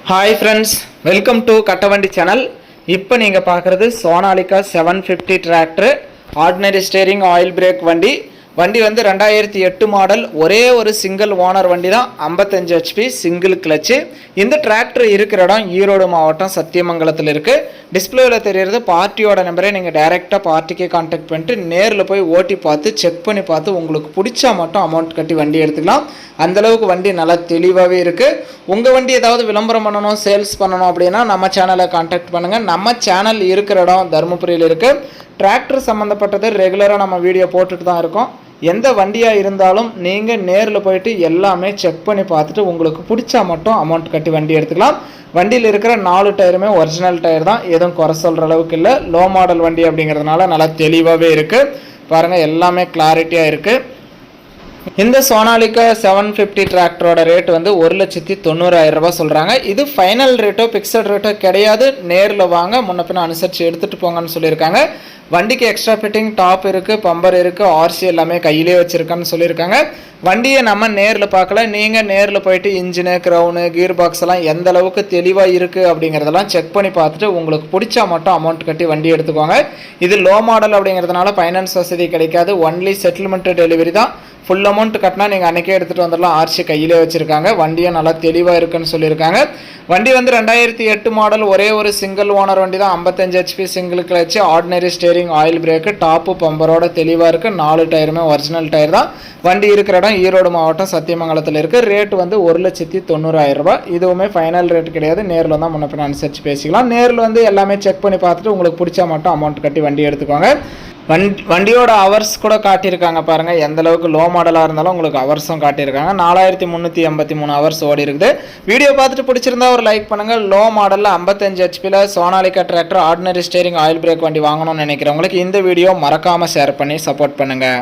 Hi friends, welcome to Kattavandi channel. இப்போ நீங்கள் பார்க்குறது Sonalika 750 tractor ordinary steering oil brake வண்டி. வண்டி வந்து 2008 மாடல். ஒரே ஒரு சிங்கிள் ஓனர் வண்டி தான். 55 HP சிங்கிள் கிளச்சு. இந்த டிராக்டர் இருக்கிற இடம் ஈரோடு மாவட்டம் சத்தியமங்கலத்தில் இருக்குது. டிஸ்பிளேவில் தெரிகிறது பார்ட்டியோட நம்பரே. நீங்கள் டைரெக்டாக பார்ட்டிக்கே கான்டாக்ட் பண்ணிட்டு நேரில் போய் ஓட்டி பார்த்து செக் பண்ணி பார்த்து உங்களுக்கு பிடிச்சா மட்டும் அமௌண்ட் கட்டி வண்டி எடுத்துக்கலாம். அந்தளவுக்கு வண்டி நல்லா தெளிவாகவே இருக்குது. உங்கள் வண்டி ஏதாவது விளம்பரம் பண்ணணும், சேல்ஸ் பண்ணணும் அப்படின்னா நம்ம சேனலை கான்டாக்ட் பண்ணுங்கள். நம்ம சேனல் இருக்கிற இடம் தருமபுரியில் இருக்குது. டிராக்டர் சம்மந்தப்பட்டது ரெகுலராக நம்ம வீடியோ போட்டுட்டு தான் இருக்கோம். எந்த வண்டியாக இருந்தாலும் நீங்கள் நேரில் போயிட்டு எல்லாமே செக் பண்ணி பார்த்துட்டு உங்களுக்கு பிடிச்சா மட்டும் அமௌண்ட் கட்டி வண்டி எடுத்துக்கலாம். வண்டியில் இருக்கிற 4 டயருமே ஒரிஜினல் டயர் தான். எதுவும் குறை சொல்கிற அளவுக்கு இல்லை. லோ மாடல் வண்டி அப்படிங்கிறதுனால நல்லா தெளிவாகவே இருக்குது. பாருங்கள், எல்லாமே கிளாரிட்டியாக இருக்குது. இந்த சோனாலிகா 750 டிராக்டரோட ரேட் வந்து 1,90,000 ரூபாய் சொல்கிறாங்க. இது ஃபைனல் ரேட்டோ ஃபிக்ஸட் ரேட்டோ கிடையாது. நேரில் வாங்க, முன்ன பின்ன அனுசரித்து எடுத்துகிட்டு போங்கன்னு சொல்லியிருக்காங்க. வண்டிக்கு எக்ஸ்ட்ரா ஃபிட்டிங் டாப் இருக்குது, பம்பர் இருக்குது, ஆர்சி எல்லாமே கையிலே வச்சுருக்கான்னு சொல்லியிருக்காங்க. வண்டியை நம்ம நேரில் பார்க்கல. நீங்கள் நேரில் போயிட்டு இன்ஜினு, க்ரௌனு, கியர் பாக்ஸ் எல்லாம் எந்த அளவுக்கு தெளிவாக இருக்குது அப்படிங்கிறதெல்லாம் செக் பண்ணி பார்த்துட்டு உங்களுக்கு பிடிச்சா மட்டும் அமௌண்ட் கட்டி வண்டி எடுத்துக்கோங்க. இது லோ மாடல் அப்படிங்கிறதுனால ஃபைனான்ஸ் வசதி கிடைக்காது. ஒன்லி செட்டில்மெண்ட் டெலிவரி தான். ஃபுல் அமௌண்ட் கட்டினா நீங்கள் அன்றைக்கே எடுத்துகிட்டு வந்துடலாம். ஆர்சி கையிலே வச்சுருக்காங்க. வண்டியும் நல்லா தெளிவாக இருக்குன்னு சொல்லியிருக்காங்க. வண்டி வந்து 2008 மாடல். ஒரே ஒரு சிங்கிள் ஓனர் வண்டி தான். 55 HP single clutch, ordinary steering, oil brake, top பம்பரோட தெளிவாக இருக்குது. 4 டயருமே ஒரிஜினல் டயர் தான். வண்டி இருக்கிற இடம் ஈரோடு மாவட்டம் சத்தியமங்கலத்தில் இருக்குது. ரேட் வந்து 1,90,000 ரூபாய். இதுவுமே ஃபைனல் ரேட் கிடையாது. நேரில் தான் முன்ன பின்ன அனுசரித்து பேசிக்கலாம். நேரில் வந்து எல்லாமே செக் பண்ணி பார்த்துட்டு உங்களுக்கு பிடிச்சா மட்டும் அமௌண்ட் கட்டி வண்டி எடுத்துக்கோங்க. வண்டியோட ஹவர்ஸ் கூட காட்டியிருக்காங்க. பாருங்கள், எந்த அளவுக்கு லோ மாடலாக இருந்தாலும் உங்களுக்கு ஹவர்ஸும் காட்டியிருக்காங்க. 4383 ஹவர்ஸ் ஓடி இருக்குது. வீடியோ பார்த்துட்டு பிடிச்சிருந்தா ஒரு லைக் பண்ணுங்கள். லோ மாடலில் 55 HPயில் Sonalika tractor ordinary steering oil brake வண்டி வாங்கணும்னு நினைக்கிறவங்களுக்கு இந்த வீடியோ மறக்காமல் ஷேர் பண்ணி சப்போர்ட் பண்ணுங்கள்.